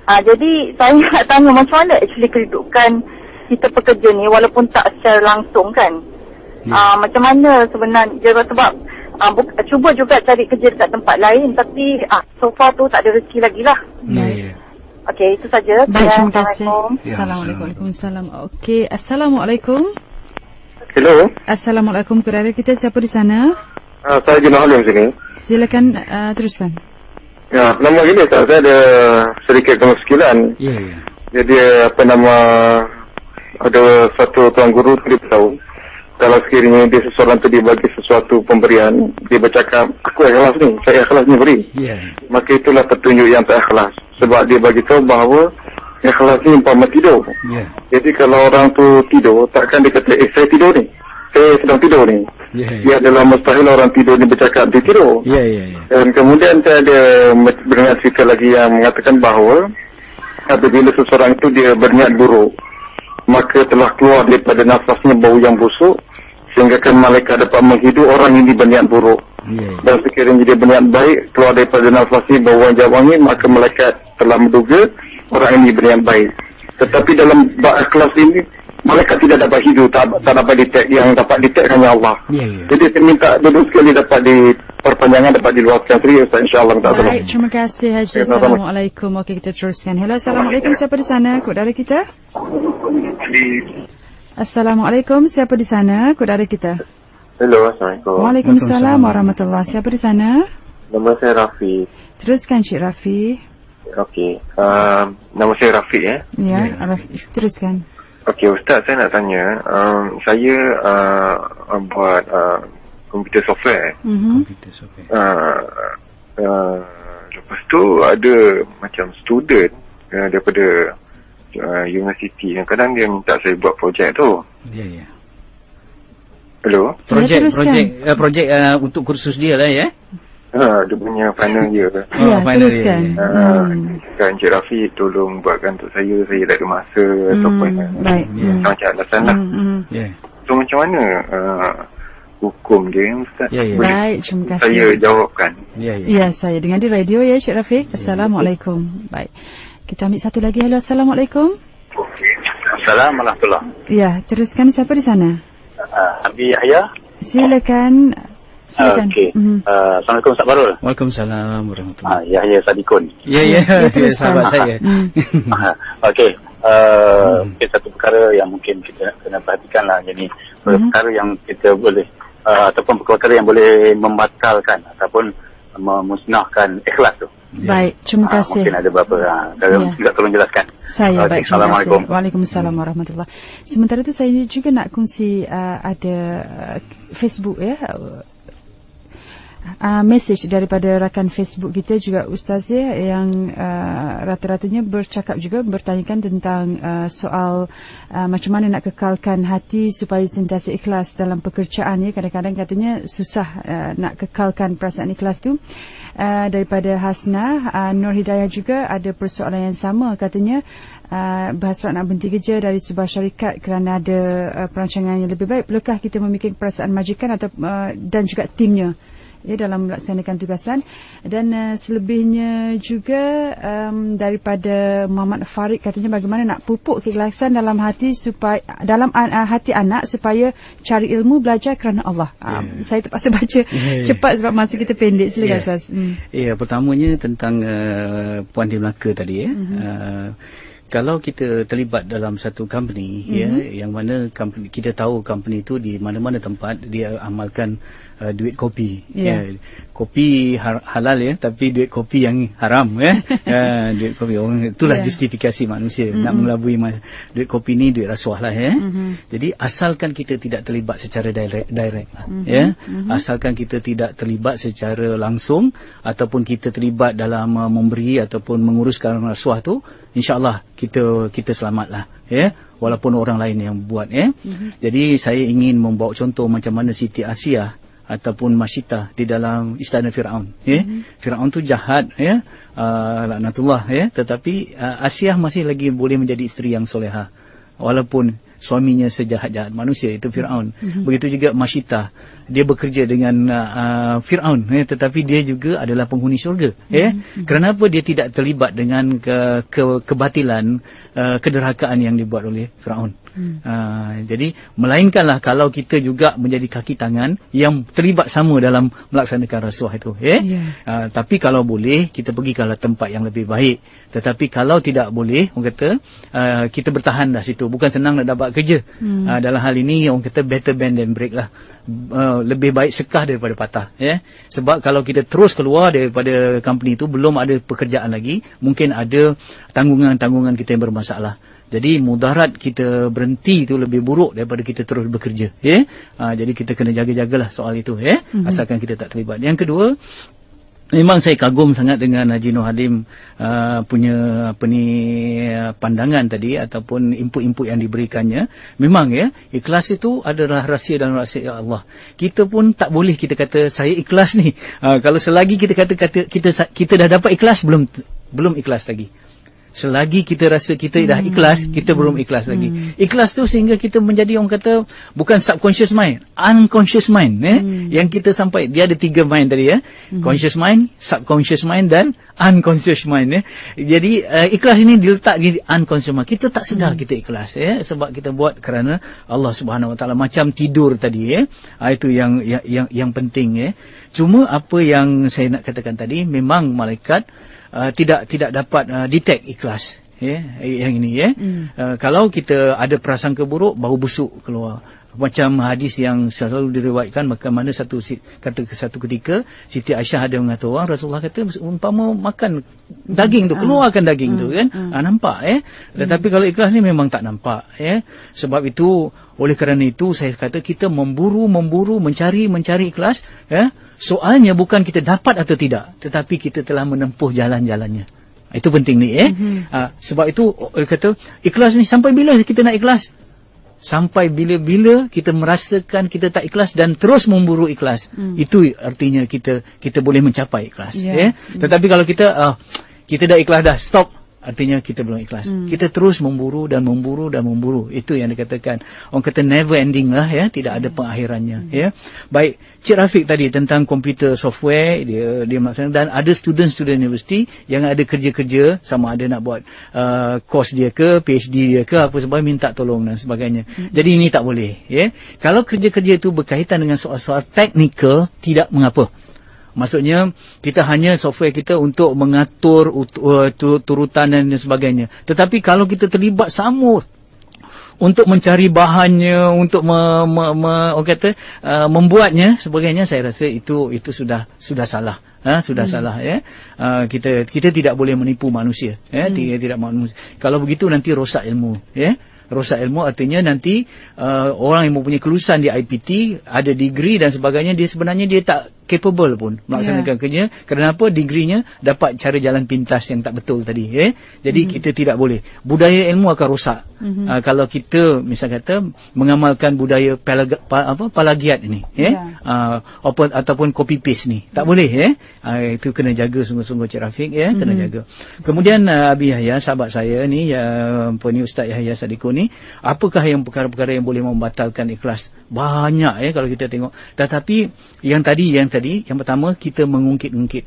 Jadi saya nak tanya macam mana actually kedudukan kita pekerja ni walaupun tak secara langsung kan. Macam mana sebenarnya, sebab cuba juga cari kerja dekat tempat lain tapi so far tu tak ada rezeki lagi lah. Okey, itu saja. Baik, terima kasih. Assalamualaikum. Okey, Assalamualaikum. Hello. Assalamualaikum, kerana kita siapa di sana? Saya Junah Halim sini. Silakan teruskan. Ya, nama gini saya ada sedikit kemuskilan. Jadi ada satu tuan guru dia tahu kalau sekiranya dia seseorang tu dibagi sesuatu pemberian, dia bercakap aku ikhlas ni, saya ikhlas ni beri, maka itulah petunjuk yang tak ikhlas. Sebab dia bagi tahu bahawa ikhlas ni umpama tidur. Jadi kalau orang tu tidur, takkan dia kata saya tidur ni, saya sedang tidur ni. Dia adalah mustahil orang tidur ni bercakap dia tidur. Dan kemudian saya ada mendengar cerita lagi yang mengatakan bahawa apabila seseorang itu dia berniat buruk, maka telah keluar daripada nafasnya bau yang busuk, sehingga kan malaikat dapat menghidup orang ini berniat buruk. Dan sekiranya dia berniat baik, keluar daripada nafasnya bau yang wangi, maka malaikat telah menduga orang ini berniat baik. Tetapi dalam bab ikhlas ini, malaikat tidak dapat hidup, tak dapat detect. Yang dapat detect hanya Allah. Jadi saya minta dulu sekali dapat perpanjangan, dapat diluaskan serius, insyaAllah. Baik, terima kasih Haji. Assalamualaikum. Okey, kita teruskan. Hello, Assalamualaikum, siapa di sana? Kod dari kita? Assalamualaikum, siapa di sana? Kod dari kita? Hello, Assalamualaikum. Waalaikumsalam warahmatullahi. Siapa di sana? Nama saya Rafi. Teruskan, Cik Rafi. Okey, nama saya Rafi, ya. Ya, Rafi, teruskan. Okey, Ustaz, saya nak tanya. Saya buat komputer software. Komputer software. Lepas tu ada macam student daripada universiti yang kadang dia minta saya buat projek tu. Ya. Hello? Projek untuk kursus dia lah ya. Dia punya final year. Ya, teruskan. Encik Rafiq tolong buatkan untuk saya tak ada masa ataupun baik. macam alasan lah. So macam mana hukum dia, Ustaz? Baik, terima kasih. Saya jawabkan. Ya, saya dengar di radio ya, Encik Rafiq. Assalamualaikum. Baik. Kita ambil satu lagi. Halo, Assalamualaikum. Assalamualaikum. Ya, teruskan. Siapa di sana? Abi Yahya. Silakan. Okey. Assalamualaikum Ustaz Barul. Waalaikumsalam warahmatullahi. Yahya Sadikun. Ya, sahabat saya. Okey. Satu perkara yang mungkin kita kena perhatikan lah. Jadi, perkara yang kita boleh ataupun perkara yang boleh membatalkan ataupun memusnahkan ikhlas tu. Baik, terima kasih. Mungkin ada beberapa juga tolong jelaskan. Saya baik, Assalamualaikum. Waalaikumsalam warahmatullahi. Sementara itu saya juga nak kongsi ada Facebook ya. Message daripada rakan Facebook kita juga Ustaz ya, yang rata-ratanya bercakap juga bertanyakan tentang soal macam mana nak kekalkan hati supaya sentiasa ikhlas dalam pekerjaan ya. Kadang-kadang katanya susah nak kekalkan perasaan ikhlas tu. Daripada Hasnah Nur Hidayah juga ada persoalan yang sama, katanya berhasrat nak berhenti kerja dari sebuah syarikat kerana ada perancangan yang lebih baik. Perlukah kita memikirkan perasaan majikan atau dan juga timnya ya dalam melaksanakan tugasan. Dan selebihnya juga daripada Muhammad Farid, katanya bagaimana nak pupuk keikhlasan dalam hati supaya dalam hati anak supaya cari ilmu, belajar kerana Allah. Saya terpaksa baca cepat sebab masa kita pendek. Silakan Ustaz. Pertamanya tentang Puan di Melaka tadi ya. Kalau kita terlibat dalam satu company yang mana company, kita tahu company itu di mana-mana tempat dia amalkan duit kopi. Kopi halal ya, tapi duit kopi yang haram ya. Duit kopi itulah justifikasi manusia nak mengelabui duit kopi ni duit rasuah lah ya. Jadi asalkan kita tidak terlibat secara direct lah ya. Asalkan kita tidak terlibat secara langsung ataupun kita terlibat dalam memberi ataupun menguruskan rasuah tu, insya-Allah kita selamatlah ya, walaupun orang lain yang buat ya. Jadi saya ingin membawa contoh macam mana Siti Asiyah ataupun Masyitah di dalam istana Firaun ya. Firaun tu jahat ya, laknatullah ya, tetapi Asiyah masih lagi boleh menjadi isteri yang solehah walaupun suaminya sejahat-jahat manusia, itu Firaun. Begitu juga Masyitah, dia bekerja dengan Firaun ya, tetapi dia juga adalah penghuni syurga ya. Kerana apa? Dia tidak terlibat dengan kebatilan, kederhakaan yang dibuat oleh Firaun. Jadi melainkanlah kalau kita juga menjadi kaki tangan yang terlibat sama dalam melaksanakan rasuah itu ya. Tapi kalau boleh kita pergi ke tempat yang lebih baik. Tetapi kalau tidak boleh, orang kata kita bertahan dah situ. Bukan senang nak dapat kerja. Dalam hal ini orang kata better bend than break lah. Lebih baik sekah daripada patah ya. Sebab kalau kita terus keluar daripada company itu, belum ada pekerjaan lagi, mungkin ada tanggungan-tanggungan kita yang bermasalah. Jadi mudarat kita berhenti itu lebih buruk daripada kita terus bekerja ya. Jadi kita kena jaga-jagalah soal itu ya. Asalkan kita tak terlibat. Yang kedua, memang saya kagum sangat dengan Haji Nur Halim punya pandangan tadi ataupun input-input yang diberikannya. Memang ya, ikhlas itu adalah rahsia dan rahsia Allah. Kita pun tak boleh kita kata saya ikhlas ni. Kalau selagi kita kata kita dah dapat ikhlas, belum ikhlas lagi. Selagi kita rasa kita dah ikhlas, kita belum ikhlas lagi. Ikhlas tu sehingga kita menjadi, orang kata, bukan subconscious mind, unconscious mind yang kita sampai. Dia ada 3 mind tadi ya. Conscious mind, subconscious mind dan unconscious mind ya. Jadi ikhlas ini diletak di unconscious mind. Kita tak sedar kita ikhlas ya, sebab kita buat kerana Allah Subhanahu Wa Taala, macam tidur tadi ya. Itu yang penting ya. Cuma apa yang saya nak katakan tadi, memang malaikat tidak dapat detect ikhlas ya, yang ini ya. Kalau kita ada prasangka buruk, bau busuk keluar. Macam hadis yang selalu diriwayatkan, bagaimana satu ketika Siti Aisyah ada mengatakan orang, Rasulullah kata umpama makan daging tu, keluarkan daging tu kan. Nampak tetapi kalau ikhlas ni memang tak nampak Sebab itu, oleh kerana itu saya kata kita memburu mencari ikhlas Soalnya bukan kita dapat atau tidak, tetapi kita telah menempuh jalan-jalannya. Itu penting ni sebab itu kata ikhlas ni sampai bila kita nak ikhlas? Sampai bila-bila kita merasakan kita tak ikhlas dan terus memburu ikhlas. Itu artinya kita boleh mencapai ikhlas. Tetapi kalau kita dah ikhlas dah, stop, artinya kita belum ikhlas. Kita terus memburu. Itu yang dikatakan, orang kata never ending lah tidak ada pengakhirannya. Baik, Cik Rafiq tadi tentang komputer software, dia maksudnya, dan ada student universiti yang ada kerja-kerja, sama ada nak buat course dia ke, PhD dia ke, apa sebagainya, minta tolong dan sebagainya. Jadi ini tak boleh. Kalau kerja-kerja itu berkaitan dengan soal-soal teknikal, tidak mengapa. Maksudnya kita hanya software kita untuk mengatur turutan dan sebagainya. Tetapi kalau kita terlibat sama untuk mencari bahannya, untuk membuatnya sebagainya, saya rasa itu sudah salah. Salah kita tidak boleh menipu manusia. Tidak manusia. Kalau begitu nanti rosak ilmu. Rosak ilmu artinya nanti orang yang mempunyai kelulusan di IPT, ada degree dan sebagainya, dia sebenarnya dia tak capable pun melaksanakan kerja. Kerana apa? Degreenya dapat cara jalan pintas yang tak betul tadi. Jadi kita tidak boleh. Budaya ilmu akan rosak. Kalau kita misal kata mengamalkan budaya palagiat ini, ataupun copy paste ni, tak boleh. Itu kena jaga sungguh-sungguh, Cik Rafiq, kena jaga. Kemudian Abi Yahya, sahabat saya ni, Ustaz Yahya Sadiqo ni, apakah yang perkara-perkara yang boleh membatalkan ikhlas? Banyak kalau kita tengok. Tetapi yang pertama, kita mengungkit-ungkit.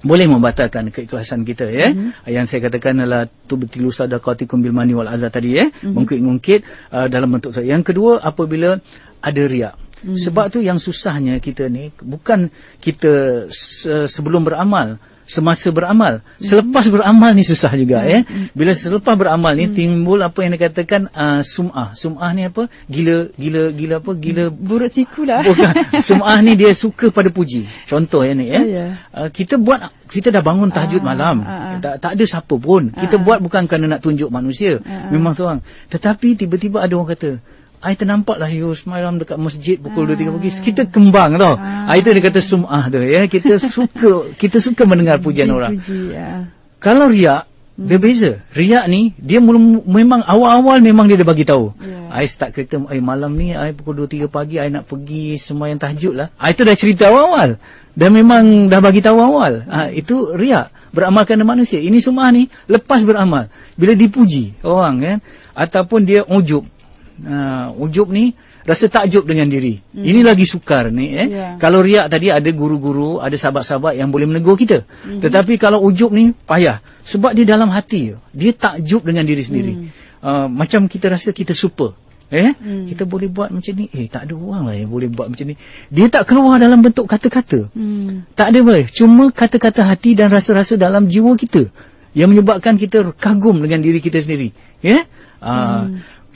Boleh membatalkan keikhlasan kita. Yang saya katakan adalah tubtilu sadaqatikum bil mani wal adha tadi. Mengungkit-ungkit dalam bentuk. Yang kedua, apabila ada riak. Sebab tu yang susahnya kita ni, bukan kita sebelum beramal, semasa beramal, selepas beramal ni susah juga. Bila selepas beramal ni timbul apa yang dikatakan sum'ah ni apa, gila buruk siku lah. Bukan, sum'ah ni dia suka pada puji. Contoh yang ni kita dah bangun tahajud malam, tak ada siapa pun, kita buat bukan kerana nak tunjuk manusia, memang seorang, tetapi tiba-tiba ada orang kata, I ternampak lah you semalam dekat masjid pukul 2-3 pagi. Kita kembang tau. Itu dia kata sum'ah tu. Kita suka mendengar pujian orang. Kalau riak, dia beza. Riak ni, dia memang awal-awal memang dia dah bagi tahu. I start kereta, malam ni I pukul 2-3 pagi I nak pergi sembahyang tahajud lah. Itu dah cerita awal-awal. Dan memang dah bagi tahu awal. Itu riak. Beramal kerana manusia. Ini sum'ah ni, lepas beramal. Bila dipuji orang ataupun dia ujub. Ujub ni rasa takjub dengan diri. Ini lagi sukar ni. Kalau riak tadi ada guru-guru, ada sahabat-sahabat yang boleh menegur kita. Tetapi kalau ujub ni payah. Sebab dia dalam hati. Dia takjub dengan diri sendiri. Macam kita rasa kita super. Kita boleh buat macam ni. Tak ada orang lah yang boleh buat macam ni. Dia tak keluar dalam bentuk kata-kata. Tak ada boleh. Cuma kata-kata hati dan rasa-rasa dalam jiwa kita yang menyebabkan kita kagum dengan diri kita sendiri.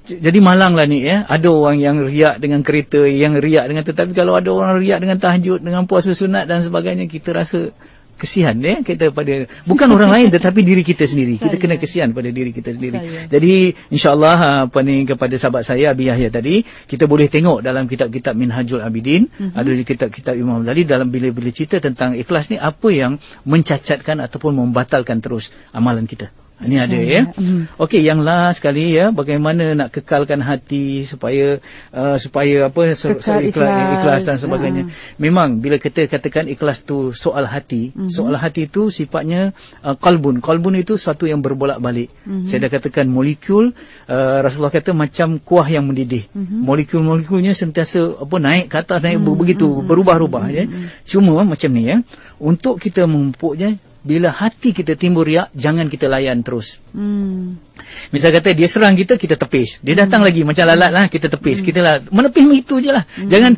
Jadi malanglah ni ada orang yang riak dengan kereta, yang riak dengan, tetapi kalau ada orang riak dengan tahajud, dengan puasa sunat dan sebagainya, kita rasa kesian kita pada bukan orang lain tetapi diri kita sendiri. Kita kena kesian pada diri kita sendiri. Jadi insya-Allah kepada sahabat saya Abi Yahya tadi, kita boleh tengok dalam kitab-kitab Minhajul Abidin, ada di kitab-kitab Imam Ghazali, dalam bila-bila cerita tentang ikhlas ni, apa yang mencacatkan ataupun membatalkan terus amalan kita. Ini ada Okey, yang last sekali bagaimana nak kekalkan hati supaya ikhlas dan sebagainya. Memang bila kita katakan ikhlas tu soal hati, soal hati tu sifatnya qalbun. Qalbun itu sesuatu yang berbolak-balik. Saya dah katakan molekul, Rasulullah kata macam kuah yang mendidih. Molekul-molekulnya sentiasa naik ke atas, naik begitu, berubah-ubah. Cuma macam ni untuk kita memupuknya, bila hati kita timbul riak, jangan kita layan terus. Misal kata dia serang kita, kita tepis. Dia datang lagi macam lalat lah, kita tepis. Kita menepis begitu je lah. Jangan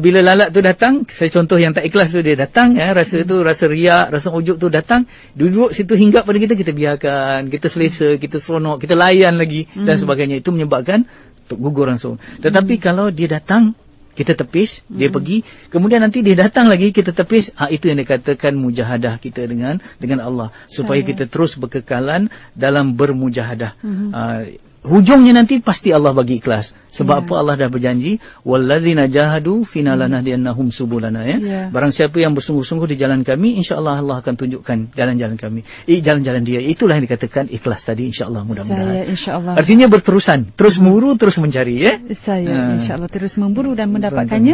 bila lalat tu datang, saya contoh yang tak ikhlas tu, dia datang, rasa riak, rasa ujub tu datang, duduk situ hinggap pada kita biarkan, kita selesa, kita seronok, kita layan lagi dan sebagainya. Itu menyebabkan gugur langsung. Tetapi kalau dia datang, kita tepis, dia pergi, kemudian nanti dia datang lagi, kita tepis, itu yang dikatakan mujahadah kita dengan Allah, supaya kita terus berkekalan dalam bermujahadah. Hujungnya nanti pasti Allah bagi ikhlas. Sebab apa? Allah dah berjanji, wallazina jahadu fina lanahdiyannahum subulana, ya. Barang siapa yang bersungguh-sungguh di jalan kami, insya-Allah Allah akan tunjukkan jalan-jalan kami. Jalan-jalan dia. Itulah yang dikatakan ikhlas tadi, insya-Allah, mudah-mudahan. Insya-Allah. Artinya berterusan, terus memburu, terus mencari, ya. Insya-Allah terus memburu dan mendapatkannya.